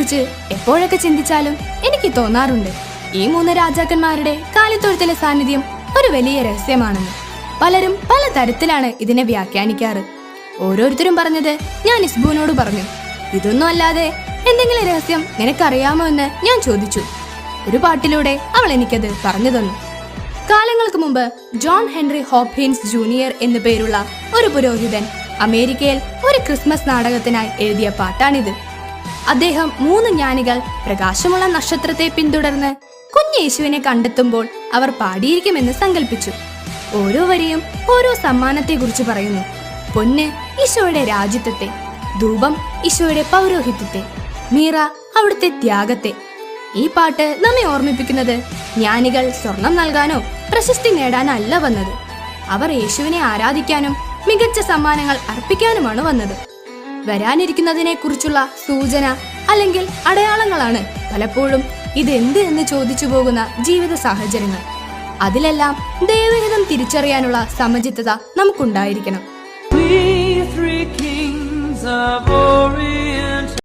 കുറിച്ച് എപ്പോഴൊക്കെ ചിന്തിച്ചാലും എനിക്ക് തോന്നാറുണ്ട് ഈ 3 രാജാക്കന്മാരുടെ കാലിത്തൊഴുത്തിലെ സാന്നിധ്യം ഒരു വലിയ രഹസ്യമാണെന്ന്. പലരും പല തരത്തിലാണ് ഇതിനെ വ്യാഖ്യാനിക്കാറ്. ഓരോരുത്തരും പറഞ്ഞത് ഞാൻ ഇസ്ബുവിനോട് പറഞ്ഞു. ഇതൊന്നും അല്ലാതെ എന്തെങ്കിലും രഹസ്യം നിനക്കറിയാമോ എന്ന് ഞാൻ ചോദിച്ചു. ഒരു പാട്ടിലൂടെ അവൾ എനിക്കത് പറഞ്ഞു തന്നു. കാലങ്ങൾക്ക് മുമ്പ് ജോൺ ഹെൻറി ഹോപ്കിൻസ് ജൂനിയർ എന്നു പേരുള്ള ഒരു പുരോഹിതൻ അമേരിക്കയിൽ ഒരു ക്രിസ്മസ് നാടകത്തിനായി എഴുതിയ പാട്ടാണിത്. അദ്ദേഹം 3 ജ്ഞാനികൾ പ്രകാശമുള്ള നക്ഷത്രത്തെ പിന്തുടർന്ന് കുഞ്ഞേശുവിനെ കണ്ടെത്തുമ്പോൾ അവർ പാടിയിരിക്കുമെന്ന് സങ്കല്പിച്ചു. ഓരോ വരിയും ഓരോ സമ്മാനത്തെ കുറിച്ച് പറയുന്നു. പൊന്ന് ഈശോയുടെ രാജ്യത്വത്തെ, ധൂപം ഈശോയുടെ പൗരോഹിത്യത്തെ, മീറ അവിടുത്തെ ത്യാഗത്തെ. ഈ പാട്ട് നമ്മെ ഓർമ്മിപ്പിക്കുന്നത് ജ്ഞാനികൾ സ്വർണം നൽകാനോ പ്രശസ്തി നേടാനല്ല വന്നത്. അവർ യേശുവിനെ ആരാധിക്കാനും മികച്ച സമ്മാനങ്ങൾ അർപ്പിക്കാനുമാണ് വന്നത്. വരാനിരിക്കുന്നതിനെ കുറിച്ചുള്ള സൂചന അല്ലെങ്കിൽ അടയാളങ്ങളാണ് പലപ്പോഴും ഇതെന്ത് എന്ന് ചോദിച്ചു പോകുന്ന ജീവിത സാഹചര്യങ്ങൾ. അതിലെല്ലാം ദൈവഹിതം തിരിച്ചറിയാനുള്ള സമചിത്തത നമുക്കുണ്ടായിരിക്കണം.